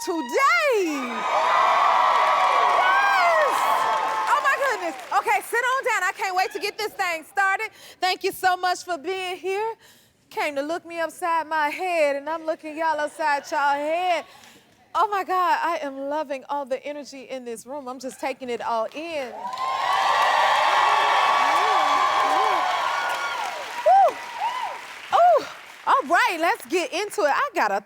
today. Yes. Oh my goodness. Okay, sit on down. I can't wait to get this thing started. Thank you so much for being here. Came to look me upside my head, and I'm looking y'all upside y'all head. Oh my God, I am loving all the energy in this room. I'm just taking it all in. Oh, all right, let's get into it. I got 1,000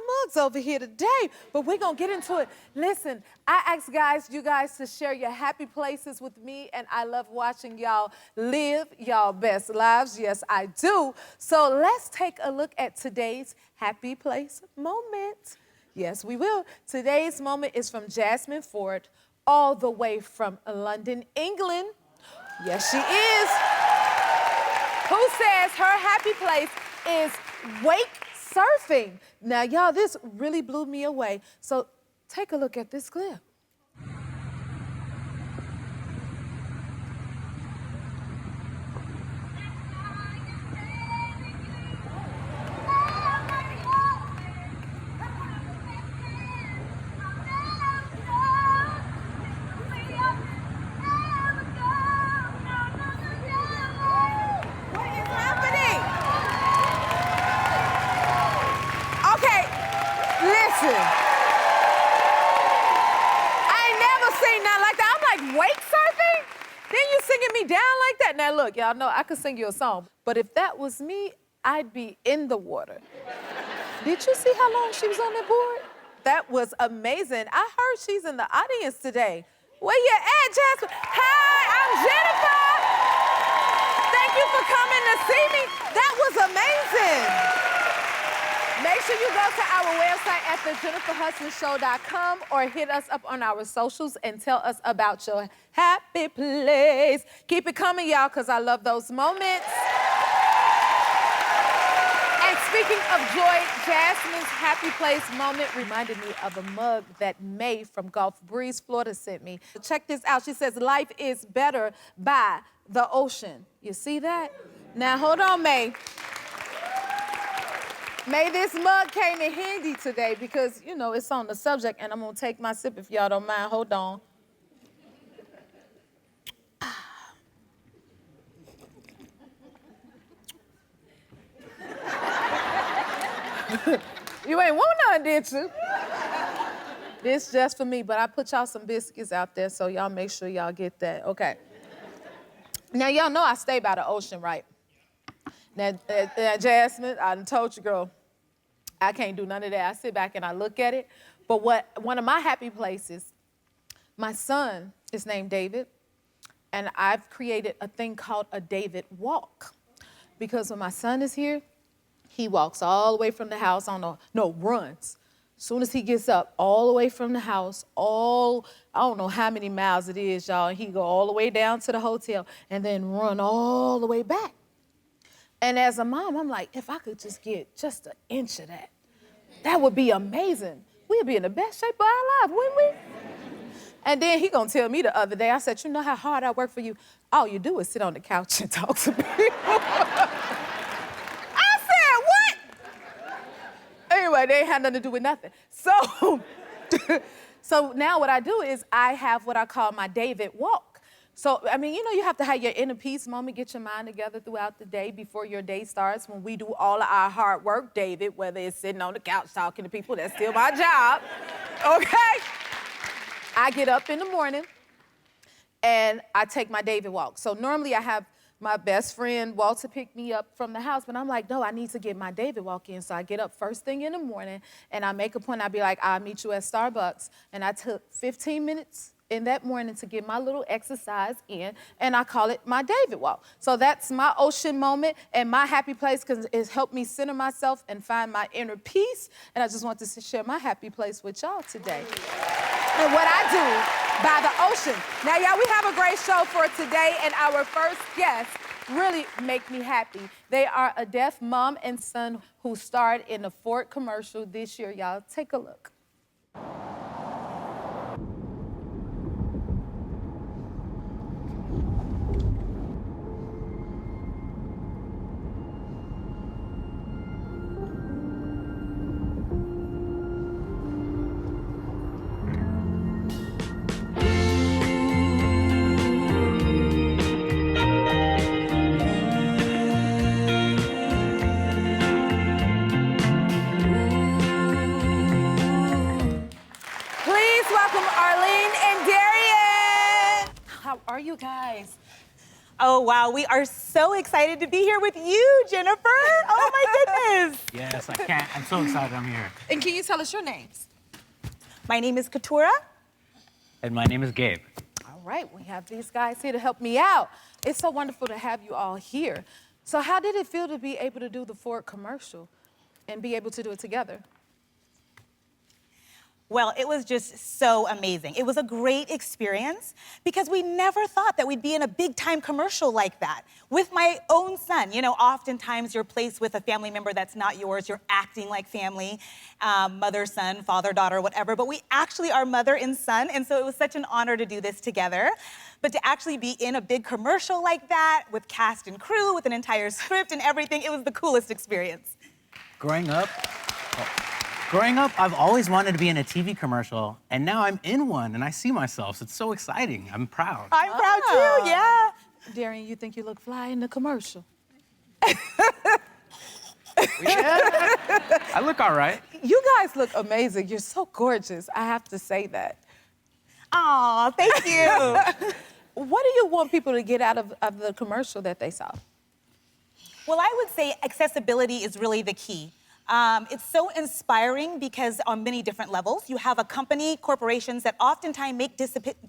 mugs over here today, but we're gonna get into it. Listen, I asked you guys to share your happy places with me, and I love watching y'all live y'all best lives. Yes, I do. So let's take a look at today's happy place moment. Yes, we will. Today's moment is from Jasmine Ford, all the way from London, England. Yes, she is. Who says her happy place is wake surfing. Now, y'all, this really blew me away. So take a look at this clip. Now look, y'all know I could sing you a song, but if that was me, I'd be in the water. Did you see how long she was on that board? That was amazing. I heard she's in the audience today. Where you at, Jasmine? Hi, I'm Jennifer. Thank you for coming to see me. That was amazing. Make sure you go to our website at thejenniferhudsonshow.com or hit us up on our socials and tell us about your happy place. Keep it coming, y'all, because I love those moments. And speaking of joy, Jasmine's happy place moment reminded me of a mug that May from Gulf Breeze, Florida sent me. Check this out. She says, life is better by the ocean. You see that? Now, hold on, May. May, this mug came in handy today because, you know, it's on the subject, and I'm gonna take my sip if y'all don't mind. Hold on. You ain't want none, did you? This just for me, but I put y'all some biscuits out there, so y'all make sure y'all get that. Okay. Now, y'all know I stay by the ocean, right? Now, Jasmine, I done told you, girl, I can't do none of that. I sit back and I look at it. But one of my happy places, my son is named David, and I've created a thing called a David walk. Because when my son is here, he walks all the way from the house runs. As soon as he gets up, all the way from the house, I don't know how many miles it is, y'all, and he go all the way down to the hotel and then run all the way back. And as a mom, I'm like, if I could just get just an inch of that, that would be amazing. We'd be in the best shape of our lives, wouldn't we? And then he gonna tell me the other day, I said, you know how hard I work for you? All you do is sit on the couch and talk to people. I said, what? Anyway, they ain't had nothing to do with nothing. So now what I do is I have what I call my David walk. So, I mean, you know, you have to have your inner peace moment, get your mind together throughout the day before your day starts. When we do all of our hard work, David, whether it's sitting on the couch talking to people, that's still my job, okay? I get up in the morning and I take my David walk. So normally I have my best friend, Walter, pick me up from the house, but I'm like, no, I need to get my David walk in. So I get up first thing in the morning and I make a point, I'll be like, I'll meet you at Starbucks. And I took 15 minutes in that morning to get my little exercise in, and I call it my David walk. So that's my ocean moment and my happy place because it's helped me center myself and find my inner peace. And I just want to share my happy place with y'all today. And what I do by the ocean. Now, y'all, we have a great show for today, and our first guest really make me happy. They are a deaf mom and son who starred in a Ford commercial this year, y'all. Take a look. Please welcome Arlene and Darien. How are you guys? Oh, wow, we are so excited to be here with you, Jennifer. Oh, my goodness. Yes, I can't. I'm so excited I'm here. And can you tell us your names? My name is Katura. And my name is Gabe. All right, we have these guys here to help me out. It's so wonderful to have you all here. So how did it feel to be able to do the Ford commercial and be able to do it together? Well, it was just so amazing. It was a great experience because we never thought that we'd be in a big-time commercial like that with my own son. You know, oftentimes you're placed with a family member that's not yours. You're acting like family, mother, son, father, daughter, whatever. But we actually are mother and son, and so it was such an honor to do this together. But to actually be in a big commercial like that with cast and crew, with an entire script and everything, it was the coolest experience. Growing up, I've always wanted to be in a TV commercial, and now I'm in one, and I see myself. So it's so exciting. I'm proud. I'm proud too, yeah. Darien, you think you look fly in the commercial? Yeah, I look all right. You guys look amazing. You're so gorgeous. I have to say that. Aw, thank you. What do you want people to get out of the commercial that they saw? Well, I would say accessibility is really the key. It's so inspiring because on many different levels, you have a company, corporations that oftentimes make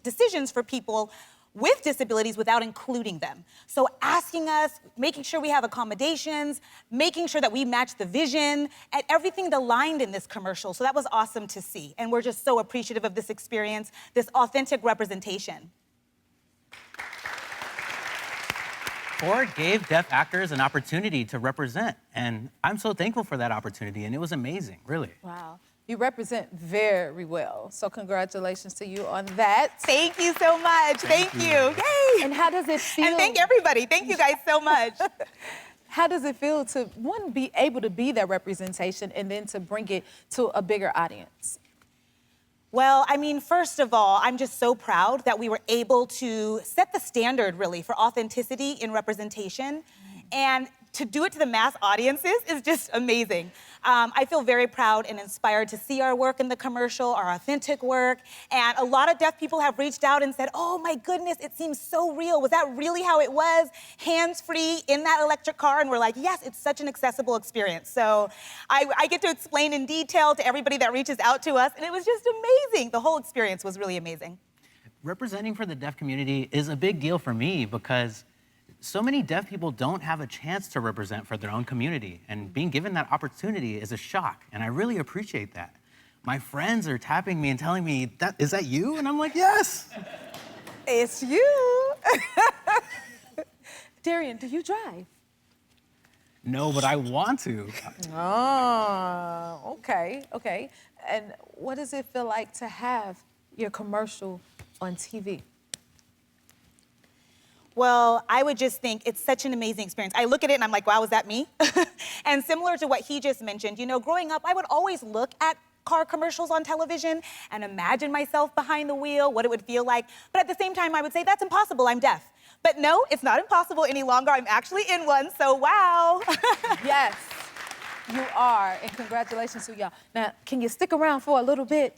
decisions for people with disabilities without including them. So asking us, making sure we have accommodations, making sure that we match the vision, and everything aligned in this commercial. So that was awesome to see. And we're just so appreciative of this experience, this authentic representation. Ford gave deaf actors an opportunity to represent, and I'm so thankful for that opportunity, and it was amazing, really. Wow. You represent very well. So congratulations to you on that. Thank you so much. Thank you. Yay. And how does it feel? And thank everybody. Thank you guys so much. How does it feel to, one, be able to be that representation and then to bring it to a bigger audience? Well, I mean, first of all, I'm just so proud that we were able to set the standard, really, for authenticity in representation. And to do it to the mass audiences is just amazing. I feel very proud and inspired to see our work in the commercial, our authentic work. And a lot of deaf people have reached out and said, oh my goodness, it seems so real. Was that really how it was? Hands-free in that electric car? And we're like, yes, it's such an accessible experience. So I get to explain in detail to everybody that reaches out to us. And it was just amazing. The whole experience was really amazing. Representing for the deaf community is a big deal for me because so many deaf people don't have a chance to represent for their own community, and being given that opportunity is a shock, and I really appreciate that. My friends are tapping me and telling me, is that you? And I'm like, yes. It's you. Darien, do you drive? No, but I want to. Oh, okay. And what does it feel like to have your commercial on TV? Well, I would just think it's such an amazing experience. I look at it and I'm like, wow, was that me? And similar to what he just mentioned, you know, growing up, I would always look at car commercials on television and imagine myself behind the wheel, what it would feel like. But at the same time, I would say, that's impossible, I'm deaf. But no, it's not impossible any longer. I'm actually in one, so wow. Yes, you are, and congratulations to y'all. Now, can you stick around for a little bit?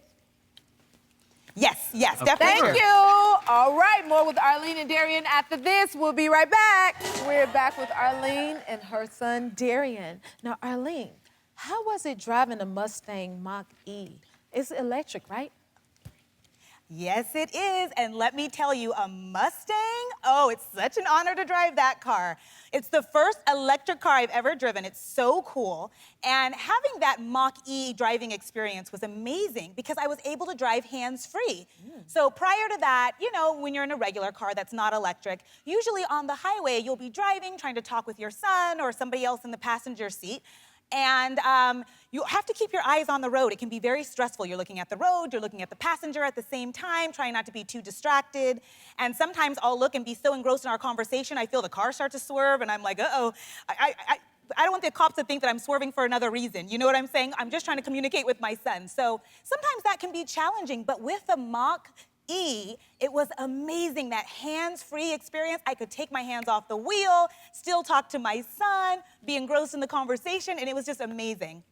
Yes, definitely. Thank you. All right, more with Arlene and Darien after this. We'll be right back. We're back with Arlene and her son, Darien. Now, Arlene, how was it driving a Mustang Mach-E? It's electric, right? Yes, it is. And let me tell you, a Mustang, oh, it's such an honor to drive that car. It's the first electric car I've ever driven. It's so cool. And having that Mach-E driving experience was amazing because I was able to drive hands-free. So prior to that, you know, when you're in a regular car that's not electric, usually on the highway, you'll be driving, trying to talk with your son or somebody else in the passenger seat. And you have to keep your eyes on the road. It can be very stressful. You're looking at the road, you're looking at the passenger at the same time, trying not to be too distracted. And sometimes I'll look and be so engrossed in our conversation, I feel the car start to swerve, and I'm like, uh-oh. I don't want the cops to think that I'm swerving for another reason. You know what I'm saying? I'm just trying to communicate with my son. So sometimes that can be challenging, but with the Mach-E, it was amazing, that hands-free experience. I could take my hands off the wheel, still talk to my son, be engrossed in the conversation, and it was just amazing.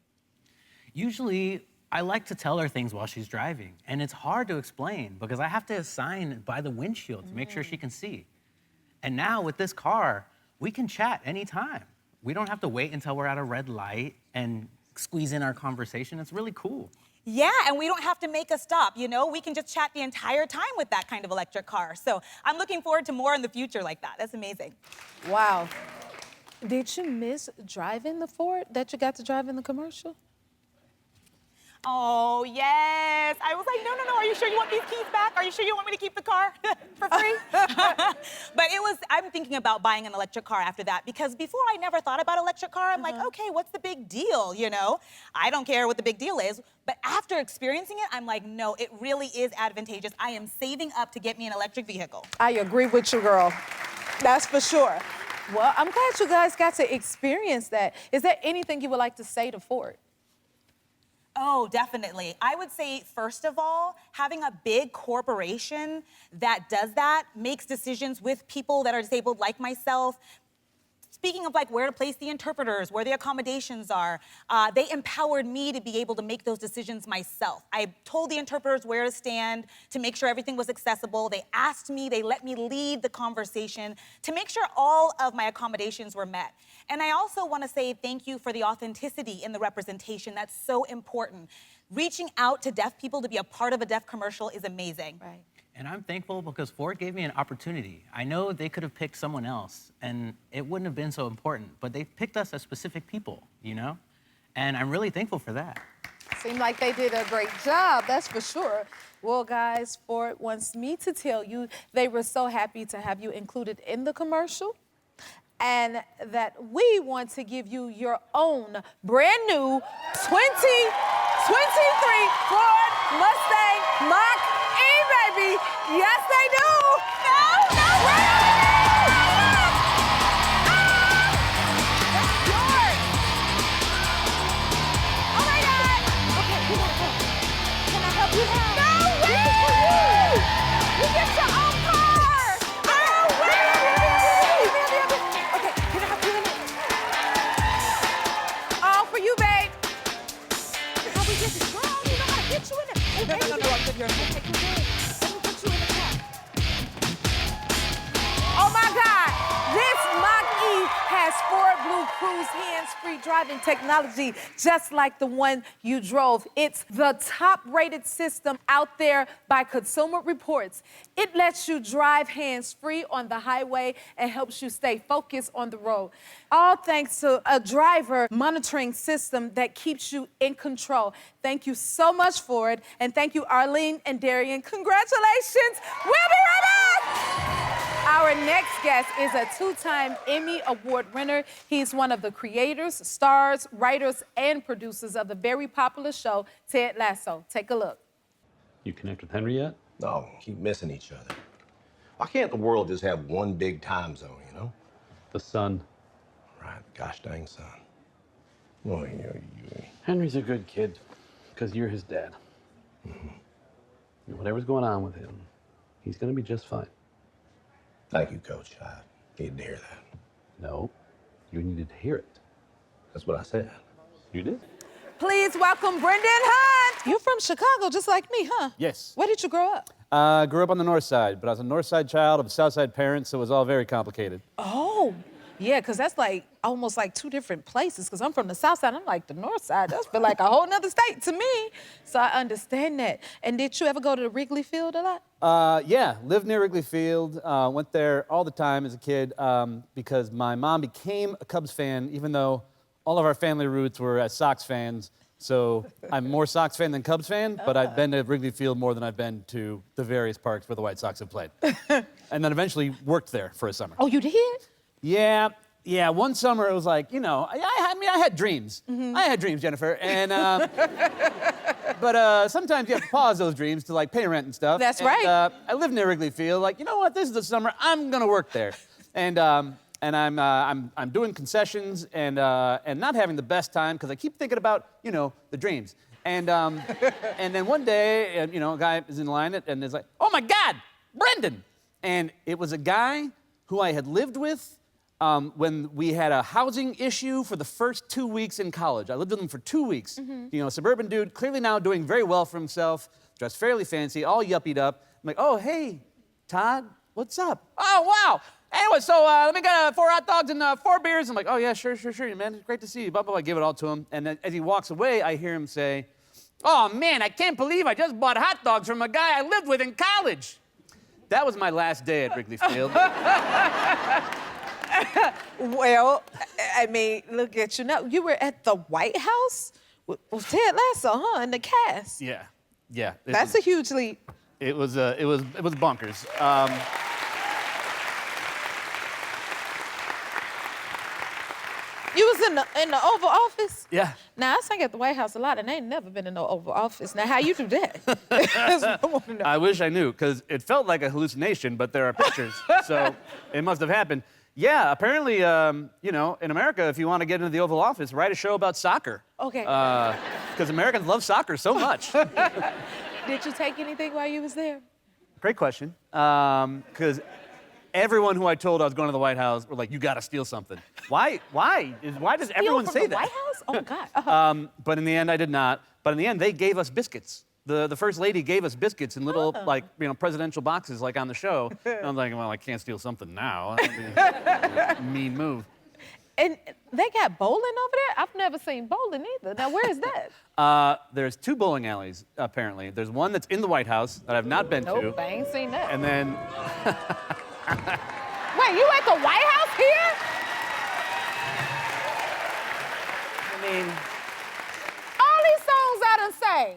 Usually, I like to tell her things while she's driving, and it's hard to explain because I have to sign by the windshield to make sure she can see. And now with this car, we can chat anytime. We don't have to wait until we're at a red light and squeeze in our conversation. It's really cool. Yeah, and we don't have to make a stop, you know? We can just chat the entire time with that kind of electric car. So I'm looking forward to more in the future like that. That's amazing. Wow. Did you miss driving the Ford that you got to drive in the commercial? Oh, yes. I was like, no. Are you sure you want these keys back? Are you sure you want me to keep the car for free? But I'm thinking about buying an electric car after that because before I never thought about electric car. I'm like, okay, what's the big deal, you know? I don't care what the big deal is. But after experiencing it, I'm like, no, it really is advantageous. I am saving up to get me an electric vehicle. I agree with you, girl. That's for sure. Well, I'm glad you guys got to experience that. Is there anything you would like to say to Ford? Oh, definitely. I would say, first of all, having a big corporation that does that, makes decisions with people that are disabled like myself. Speaking of like where to place the interpreters, where the accommodations are, they empowered me to be able to make those decisions myself. I told the interpreters where to stand to make sure everything was accessible. They asked me, they let me lead the conversation to make sure all of my accommodations were met. And I also want to say thank you for the authenticity in the representation. That's so important. Reaching out to deaf people to be a part of a deaf commercial is amazing. Right. And I'm thankful because Ford gave me an opportunity. I know they could have picked someone else, and it wouldn't have been so important, but they picked us as specific people, you know? And I'm really thankful for that. Seemed like they did a great job, that's for sure. Well, guys, Ford wants me to tell you they were so happy to have you included in the commercial and that we want to give you your own brand new 2023 Ford Mustang Mach-E, baby. Yes, they do. No, that's yours. Oh my God. Okay, you gotta go. Can I help you now? No way. You get your own car. No way. Okay, can I help you in it? All for you, babe. How we get this? Girl, I don't even know how to get you in it. Oh, no, I'm good here. Okay, good. Let me put you in the car. Oh my God, this Mach-E has Ford BlueCruise hands-free driving technology, just like the one you drove. It's the top-rated system out there by Consumer Reports. It lets you drive hands-free on the highway and helps you stay focused on the road. All thanks to a driver monitoring system that keeps you in control. Thank you so much, Ford, and thank you, Arlene and Darien. Congratulations. We'll be right back. Our next guest is a two-time Emmy Award winner. He's one of the creators, stars, writers, and producers of the very popular show, Ted Lasso. Take a look. You connect with Henry yet? No, keep missing each other. Why can't the world just have one big time zone, you know? The sun. Right, gosh dang son. Oh, you. Henry's a good kid, because you're his dad. Whatever's going on with him, he's gonna be just fine. Thank you, Coach. I needed to hear that. No, you needed to hear it. That's what I said. You did? Please welcome Brendan Hunt. You're from Chicago, just like me, huh? Yes. Where did you grow up? Grew up on the north side, but I was a north side child of south side parents, so it was all very complicated. Oh, yeah, because that's like almost like two different places. Because I'm from the south side, I'm like the north side. That's feel like a whole nother state to me. So I understand that. And did you ever go to the Wrigley Field a lot? Yeah, lived near Wrigley Field, went there all the time as a kid because my mom became a Cubs fan, even though all of our family roots were as Sox fans. So I'm more Sox fan than Cubs fan, but I've been to Wrigley Field more than I've been to the various parks where the White Sox have played. And then eventually worked there for a summer. Oh, you did? Yeah. One summer it was like, you know, I had dreams. I had dreams, Jennifer, and but sometimes you have to pause those dreams to like pay rent and stuff. That's right. I live near Wrigley Field. Like, you know what? This is the summer. I'm gonna work there, and I'm doing concessions and not having the best time because I keep thinking about, you know, the dreams. And and then one day, you know, a guy is in line and is like, oh my God, Brendan, and it was a guy who I had lived with when we had a housing issue for the first 2 weeks in college. I lived with him for 2 weeks. You know, suburban dude, clearly now doing very well for himself, dressed fairly fancy, all yuppied up. I'm like, oh, hey, Todd, what's up? Oh, wow. Anyway, so let me get 4 hot dogs and 4 beers. I'm like, oh, yeah, sure, man. Great to see you. Blah, blah, blah. I give it all to him. And then as he walks away, I hear him say, oh, man, I can't believe I just bought hot dogs from a guy I lived with in college. That was my last day at Wrigley Field. Well, I mean, look at you now. You were at the White House with Ted Lasso, huh? In the cast. Yeah. That's a huge leap. It was bonkers. You was in the Oval Office? Yeah. Now, I sang at the White House a lot, and I ain't never been in the Oval Office. Now, how you do that? That's what I want to know. I wish I knew, because it felt like a hallucination, but there are pictures, so it must have happened. Yeah, apparently, you know, in America, if you want to get into the Oval Office, write a show about soccer. Okay. Because Americans love soccer so much. Did you take anything while you was there? Great question. Because everyone who I told I was going to the White House were like, you got to steal something. Why? Why does everyone from say the that? White House? Oh, God. But in the end, I did not. But in the end, they gave us biscuits. The first lady gave us biscuits in little, like, you know, presidential boxes, like on the show. And I'm like, well, I can't steal something now. Mean move. And they got bowling over there? I've never seen bowling either. Now, where is that? There's 2 bowling alleys, apparently. There's one that's in the White House that I've not been to. Nope, I ain't seen that. And then... Wait, you at the White House here? I mean... All these songs I done sang.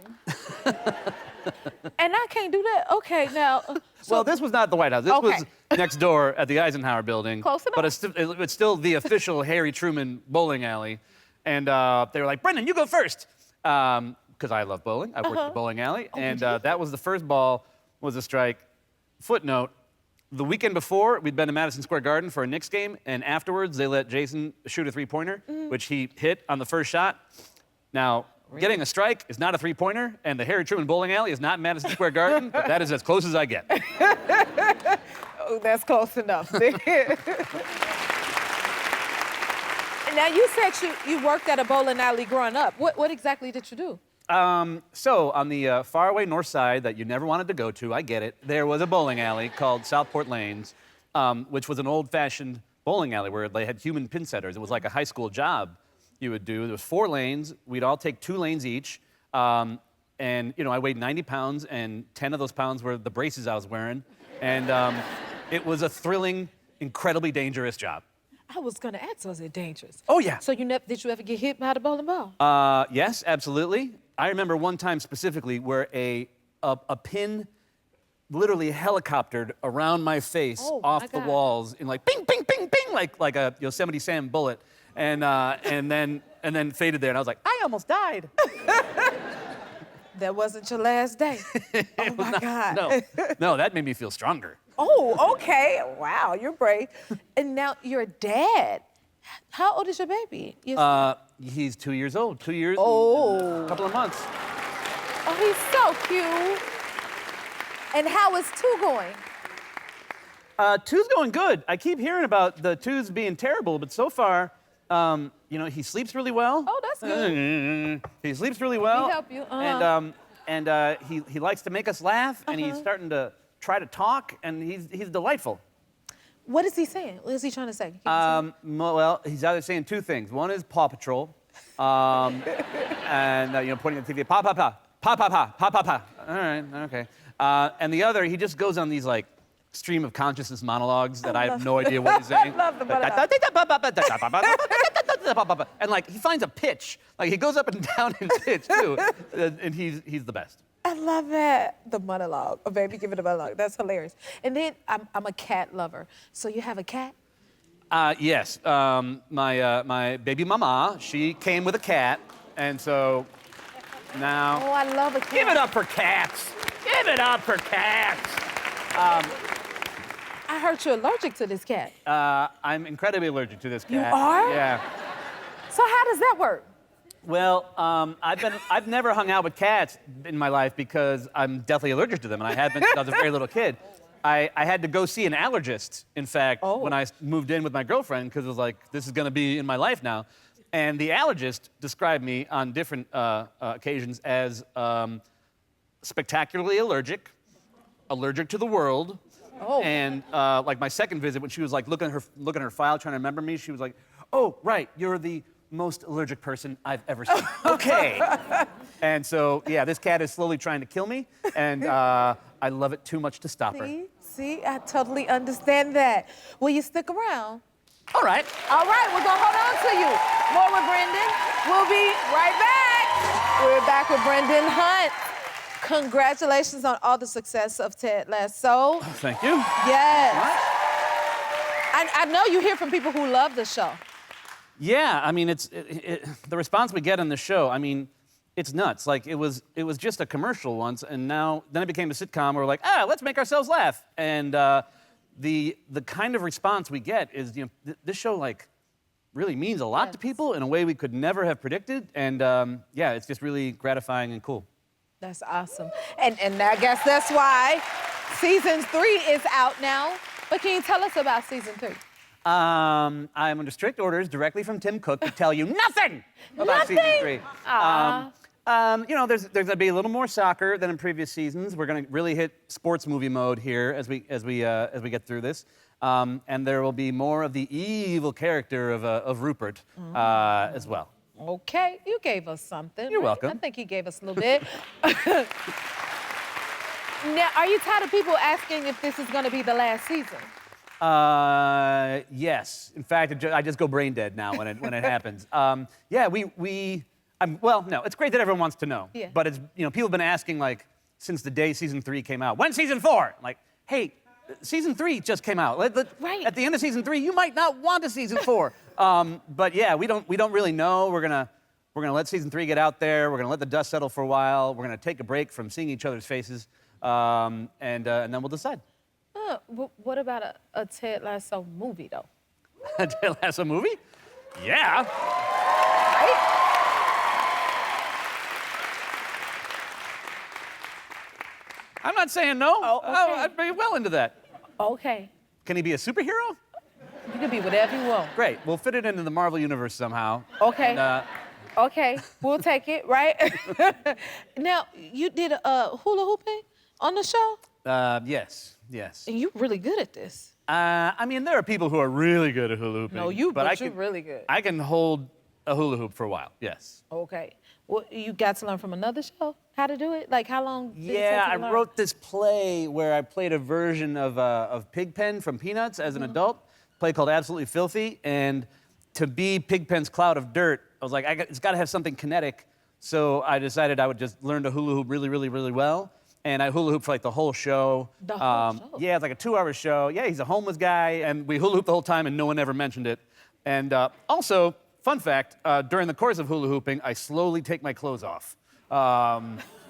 And I can't do that. Okay, now... Well, this was not the White House. This was next door at the Eisenhower building. Close enough. But it's still the official Harry Truman bowling alley. And they were like, Brendan, you go first. Because I love bowling. I've worked at the bowling alley. And that was the first ball, was a strike. Footnote, the weekend before, we'd been to Madison Square Garden for a Knicks game. And afterwards, they let Jason shoot a 3-pointer, which he hit on the first shot. Now, getting a strike is not a 3-pointer, and the Harry Truman Bowling Alley is not Madison Square Garden, but that is as close as I get. Oh, that's close enough. Now, you said you worked at a bowling alley growing up. What exactly did you do? So, on the faraway north side that you never wanted to go to, I get it, there was a bowling alley called Southport Lanes, which was an old-fashioned bowling alley where they had human pin setters. It was like a high school job you would do. There was 4 lanes. We'd all take 2 lanes each. And, you know, I weighed 90 pounds, and 10 of those pounds were the braces I was wearing. And it was a thrilling, incredibly dangerous job. I was going to ask, was it dangerous? Oh, yeah. So did you ever get hit by the bowling ball? Yes, absolutely. I remember one time specifically where a pin literally helicoptered around my face off the walls in like ping, ping, ping, ping, like a Yosemite Sam bullet. And then faded there, and I was like, I almost died. That wasn't your last day. Oh, my God. No, that made me feel stronger. Oh, okay. Wow, you're brave. And now you're dad. How old is your baby? He's 2 years old. 2 years Oh. and a couple of months. Oh, he's so cute. And how is 2 going? 2's going good. I keep hearing about the 2's being terrible, but so far, you know, he sleeps really well. Oh, that's good. He sleeps really well. He help you. And he likes to make us laugh, and he's starting to try to talk, and he's delightful. What is he saying? What is he trying to say? Well, he's either saying 2 things. One is Paw Patrol, and you know, pointing at the TV, pa pa pa, pa pa pa, pa pa pa. All right, okay. And the other, he just goes on these like stream of consciousness monologues that I have no idea what he's saying. I love the monologue. And like he finds a pitch, like he goes up and down in pitch too, and he's the best. I love that. The monologue. Oh, baby, give it a monologue. That's hilarious. And then I'm a cat lover. So you have a cat? Yes. My baby mama, she came with a cat, and so now. Oh, I love a cat. Give it up for cats. Give it up for cats. I heard you're allergic to this cat. I'm incredibly allergic to this cat. You are? Yeah. So how does that work? Well, I've never hung out with cats in my life because I'm deathly allergic to them, and I have been since I was a very little kid. I had to go see an allergist, in fact, when I moved in with my girlfriend, because it was like, this is going to be in my life now. And the allergist described me on different occasions as spectacularly allergic to the world. And like my second visit, when she was like looking at her file, trying to remember me, she was like, "Oh, right, you're the most allergic person I've ever seen." Okay. And so, yeah, this cat is slowly trying to kill me, and I love it too much to stop her. See, I totally understand that. Will you stick around? All right. All right, we're gonna hold on to you. More with Brendan. We'll be right back. We're back with Brendan Hunt. Congratulations on all the success of Ted Lasso. Thank you. Yes. I know you hear from people who love the show. Yeah, I mean, the response we get on the show, I mean, it's nuts. Like, it was just a commercial once, and then it became a sitcom where we're like, let's make ourselves laugh. And the kind of response we get is, this show, like, really means a lot to people in a way we could never have predicted. And yeah, it's just really gratifying and cool. That's awesome. And I guess that's why season 3 is out now. But can you tell us about season 3? I'm under strict orders directly from Tim Cook to tell you nothing about season 3. There's gonna be a little more soccer than in previous seasons. We're gonna really hit sports movie mode here as we get through this, and there will be more of the evil character of Rupert as well. Okay, you gave us something. You're right? welcome. I think you gave us a little bit. Now, are you tired of people asking if this is gonna be the last season? Yes. In fact, I just go brain dead now when it happens. Yeah, no, it's great that everyone wants to know. Yeah. But it's, people have been asking, like, since the day season 3 came out, when's season 4? Like, hey, season 3 just came out. Right. At the end of season 3, you might not want a season 4. But yeah, we don't really know. We're gonna let season 3 get out there. We're gonna let the dust settle for a while. We're gonna take a break from seeing each other's faces, and then we'll decide. What about a Ted Lasso movie, though? A Ted Lasso movie? Yeah. Right? I'm not saying no. Oh, okay. I'd be well into that. Okay. Can he be a superhero? You can be whatever you want. Great. We'll fit it into the Marvel universe somehow. Okay. And, Okay, we'll take it, right? Now, you did hula hooping on the show? yes. And you're really good at this. I mean, there are people who are really good at hula hooping. No, but you're really good. I can hold a hula hoop for a while, yes. Okay. Well, you got to learn from another show how to do it? Like, how long did it take Yeah, you to I learn? wrote this play where I played a version of Pigpen from Peanuts as an adult, a play called Absolutely Filthy, and to be Pigpen's cloud of dirt, I was like, it's got to have something kinetic, so I decided I would just learn to hula hoop really, really, really well, and I hula hooped for like the whole show. The whole show? Yeah, it's like a 2-hour show. Yeah, he's a homeless guy, and we hula hooped the whole time, and no one ever mentioned it. And also, fun fact, during the course of hula hooping, I slowly take my clothes off,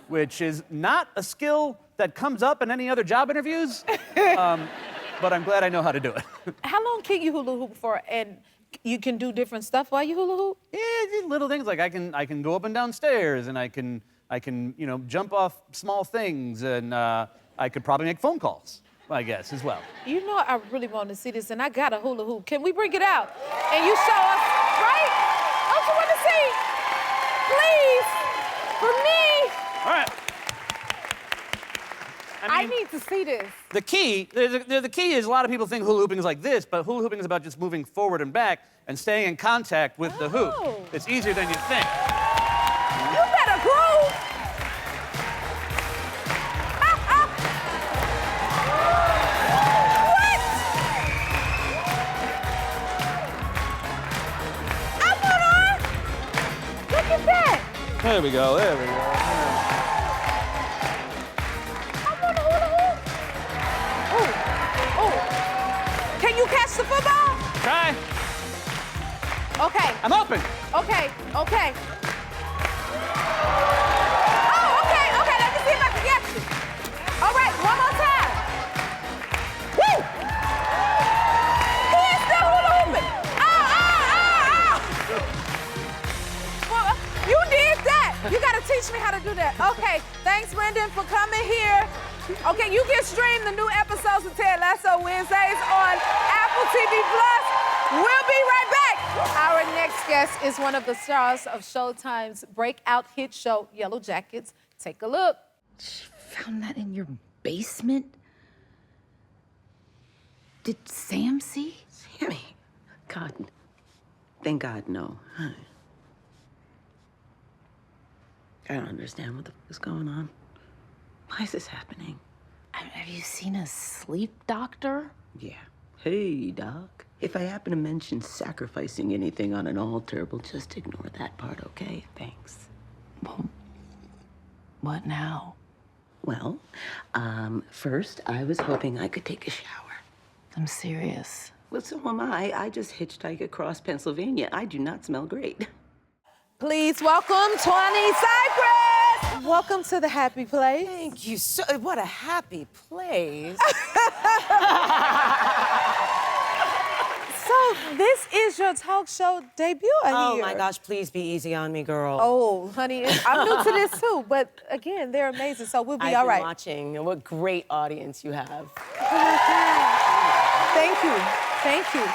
which is not a skill that comes up in any other job interviews, but I'm glad I know how to do it. How long can you hula hoop for? And you can do different stuff while you hula hoop? Yeah, just little things like I can go up and down stairs, and I can jump off small things, and I could probably make phone calls, I guess, as well. You know, I really want to see this, and I got a hula hoop. Can we bring it out? And you show us, right? Don't you want to see? Please, for me. All right. I need to see this. The key is a lot of people think hula hooping is like this, but hula hooping is about just moving forward and back and staying in contact with the hoop. It's easier than you think. You better groove. What? I put on. Look at that. There we go. There we go. Can you catch the football? Try. Okay. I'm open. Okay. Oh, okay. Let me see if I can get you. All right, one more time. Woo! He is still hula hooping. Well, you did that. You got to teach me how to do that. Okay, thanks, Brendan, for coming here. Okay, you can stream the new episodes of Ted Lasso Wednesdays on Apple TV+. We'll be right back. Our next guest is one of the stars of Showtime's breakout hit show, Yellowjackets. Take a look. She found that in your basement? Did Sam see? Sammy, God, thank God, no. I don't understand what the fuck is going on. Why is this happening? Have you seen a sleep doctor? Yeah. Hey, Doc. If I happen to mention sacrificing anything on an altar, well, just ignore that part, okay? Thanks. Well, what now? Well, first, I was hoping I could take a shower. I'm serious. Well, so am I. I just hitchhiked across Pennsylvania. I do not smell great. Please welcome Tawny Cypress. Welcome to the happy place. Thank you so. What a happy place. So this is your talk show debut here. Oh my gosh, please be easy on me, girl. Oh, honey, I'm new to this too, but again, they're amazing, so we'll be all right. I've been watching, and what great audience you have. Thank you, thank you.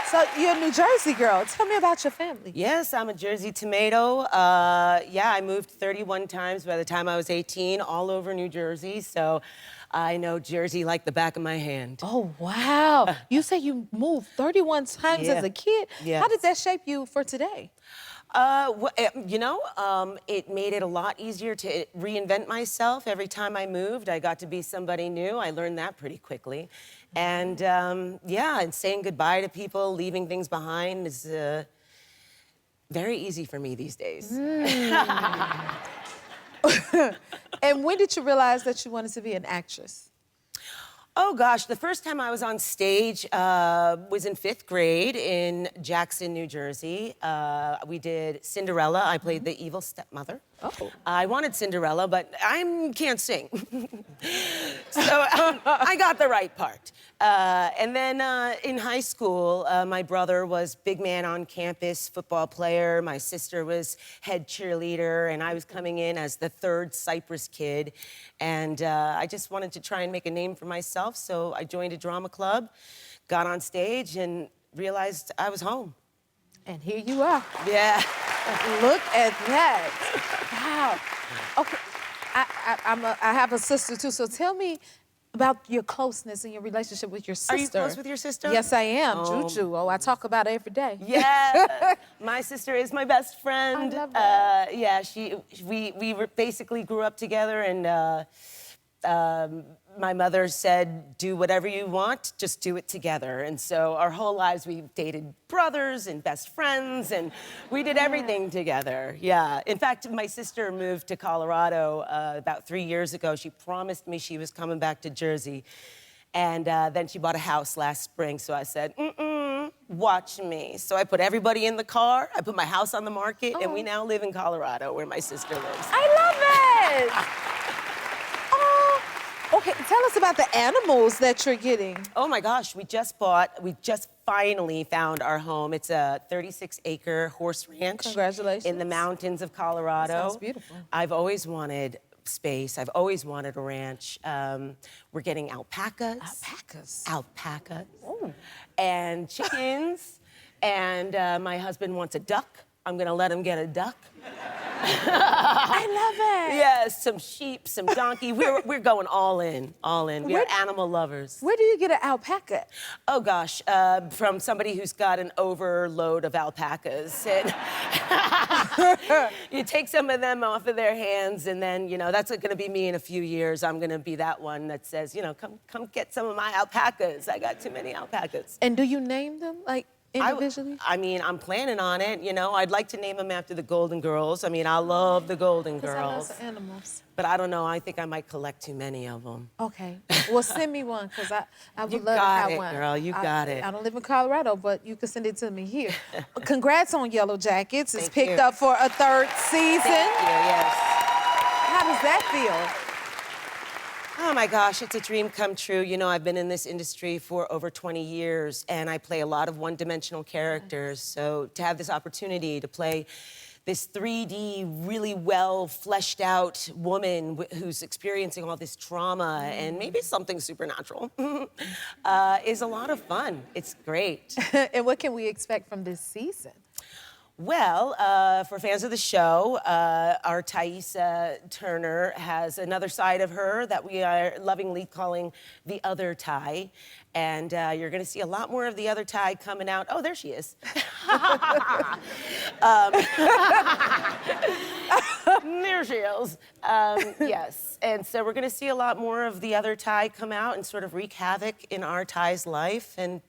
So you're a New Jersey girl. Tell me about your family. Yes, I'm a Jersey tomato. Yeah, I moved 31 times by the time I was 18, all over New Jersey, so I know Jersey like the back of my hand. Oh, wow. You say you moved 31 times as a kid? Yes. How did that shape you for today? It made it a lot easier to reinvent myself. Every time I moved, I got to be somebody new. I learned that pretty quickly. And yeah, and saying goodbye to people, leaving things behind is very easy for me these days. And when did you realize that you wanted to be an actress? Oh gosh, the first time I was on stage was in 5th grade in Jackson, New Jersey. We did Cinderella. I played the evil stepmother. Oh. I wanted Cinderella, but I can't sing. So I got the right part. And then in high school, my brother was big man on campus, football player. My sister was head cheerleader, and I was coming in as the 3rd Cypress kid. And I just wanted to try and make a name for myself, so I joined a drama club, got on stage, and realized I was home. And here you are. Yeah. Look at that. Wow. Okay, I have a sister too, so tell me about your closeness and your relationship with your sister. Are you close with your sister? Yes, I am. Oh. Juju. Oh, I talk about it every day. Yeah, my sister is my best friend. I love that. Yeah, we basically grew up together, and my mother said, do whatever you want, just do it together. And so our whole lives, we dated brothers and best friends, and we did everything together. Yeah. In fact, my sister moved to Colorado about 3 years ago. She promised me she was coming back to Jersey. And then she bought a house last spring. So I said, watch me. So I put everybody in the car, I put my house on the market, and we now live in Colorado, where my sister lives. I love it. Okay, tell us about the animals that you're getting. Oh my gosh, we just finally found our home. It's a 36-acre horse ranch. Congratulations. In the mountains of Colorado. That sounds beautiful. I've always wanted space. I've always wanted a ranch. We're getting alpacas. Alpacas. Oh. And chickens. And my husband wants a duck. I'm gonna let him get a duck. I love it. Yes, some sheep, some donkey. We're going all in, all in. We are animal lovers. Where do you get an alpaca? Oh gosh, from somebody who's got an overload of alpacas. And you take some of them off of their hands, and then, you know, that's gonna be me in a few years. I'm gonna be that one that says, you know, come get some of my alpacas. I got too many alpacas. And do you name them, like, individually? I mean, I'm planning on it, you know. I'd like to name them after the Golden Girls. I mean, I love the Golden Girls. I love animals. But I don't know, I think I might collect too many of them. Okay. Well, send me one, because I would You love to got have it, one. girl, you got it. I don't live in Colorado, but you can send it to me here. Congrats on Yellowjackets. It's Thank picked you. up for a 3rd season. Thank you, yes. How does that feel? Oh my gosh, it's a dream come true. You know, I've been in this industry for over 20 years, and I play a lot of one-dimensional characters. So to have this opportunity to play this 3D, really well fleshed out woman who's experiencing all this trauma and maybe something supernatural is a lot of fun. It's great. And what can we expect from this season? Well, for fans of the show, our Thaisa Turner has another side of her that we are lovingly calling the other Ty. And you're going to see a lot more of the other Ty coming out. Oh, there she is. There she is. Yes. And so we're going to see a lot more of the other Ty come out and sort of wreak havoc in our Ty's life and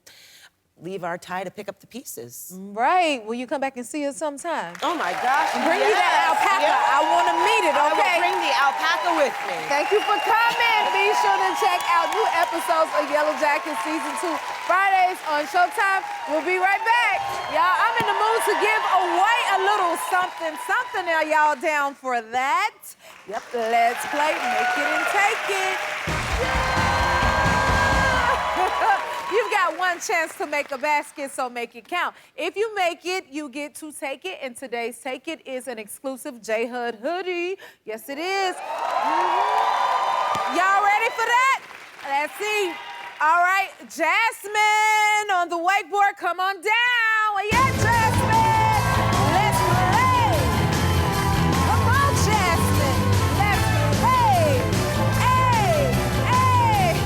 leave our Ty to pick up the pieces. Right. Will you come back and see us sometime? Oh my gosh. Bring me that alpaca. Yes. I want to meet it, I okay? will bring the alpaca with me. Thank you for coming. Be sure to check out new episodes of Yellowjackets Season 2 Fridays on Showtime. We'll be right back. Y'all, I'm in the mood to give away a little something. Are y'all down for that? Yep, let's play Make It and Take It. You've got one chance to make a basket, so make it count. If you make it, you get to take it, and today's Take It is an exclusive J-Hud hoodie. Yes, it is. Y'all ready for that? Let's see. All right, Jasmine on the wakeboard, come on down. Yeah, Jasmine. Let's play. Come on, Jasmine. Let's play. Hey, hey.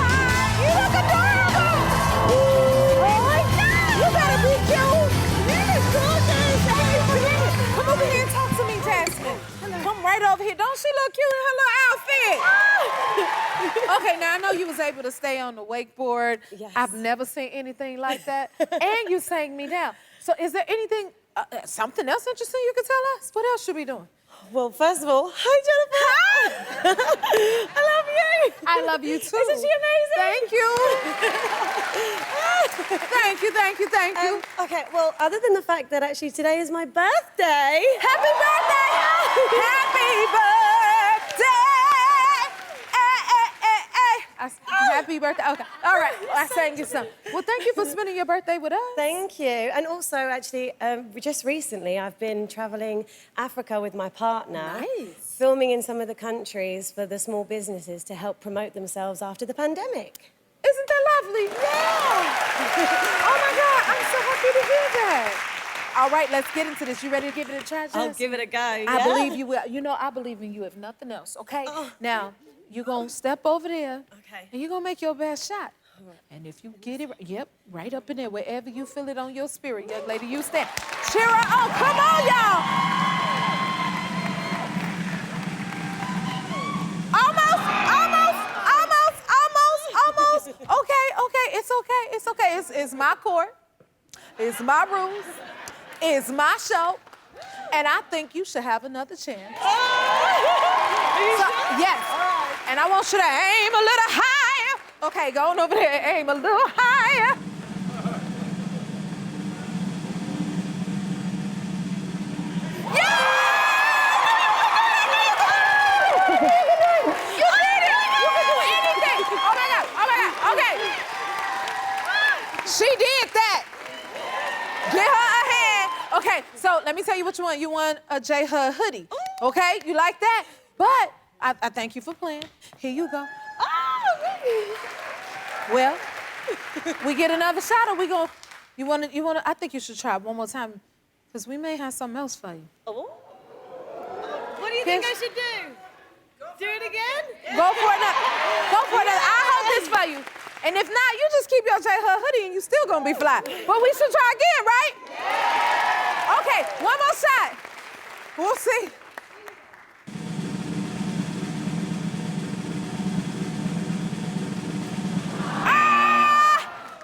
Hi, you look adorable. Oh my God. You better be cute. Yes, gorgeous. Hey, come over here and talk to me, Jasmine. Come right over here. Don't she look cute in her little outfit? Okay, now I know you was able to stay on the wakeboard. Yes. I've never seen anything like that. And you sang me down. So is there anything, something else interesting you could tell us? What else should we doing? Well, first of all, hi, Jennifer. I love you. I love you too. Isn't she amazing? Thank you. Thank you, thank you, thank you. Okay, well, other than the fact that actually today is my birthday. Happy birthday! Happy birthday! Happy birthday. Okay. All right. I sang you some. Well, thank you for spending your birthday with us. Thank you. And also, actually, just recently, I've been traveling Africa with my partner. Nice. Filming in some of the countries for the small businesses to help promote themselves after the pandemic. Isn't that lovely? Yeah. Oh, my God. I'm so happy to hear that. All right, let's get into this. You ready to give it a try, Jess? I'll give it a go, I believe you will. You know, I believe in you, if nothing else, okay? Now, you're going to step over there. Okay. And you're going to make your best shot. And if you get it, yep, right up in there, wherever you feel it on your spirit, young lady, you stand. Cheer her on. Come on, y'all. Almost. Okay. It's okay. It's my court. It's my rules. It's my show. And I think you should have another chance. So, yes. And I want you to aim a little higher. Okay, go on over there and aim a little higher. Yeah! You did it! You can do anything! Oh my God, okay. She did that. Give her a hand. Okay, so let me tell you what you want. You want a J-Hud hoodie, okay? You like that? But I thank you for playing. Here you go. Well, we get another shot, or we go? You wanna? I think you should try one more time, because we may have something else for you. What do you think I should do? Do it again? Go for it. I'll hold this for you. And if not, you just keep your J-Hud hoodie and you still gonna be fly. But we should try again, right? Yeah. Okay, one more shot. We'll see.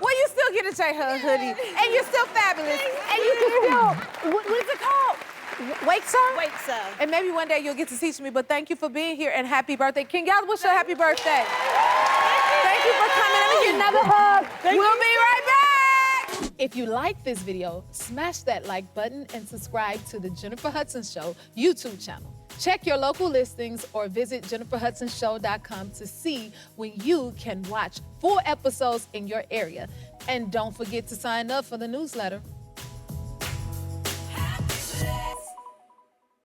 Well, you still get a J-Hud hoodie, and you're still fabulous, and you can still, what is it called? Wake Sir? Wait, sir. And maybe one day you'll get to teach me, but thank you for being here, and happy birthday. King Gal, what's your happy birthday? Thank you for coming. Let me get another hug. We'll be right back. If you like this video, smash that like button and subscribe to the Jennifer Hudson Show YouTube channel. Check your local listings or visit jenniferhudsonshow.com to see when you can watch full episodes in your area. And don't forget to sign up for the newsletter.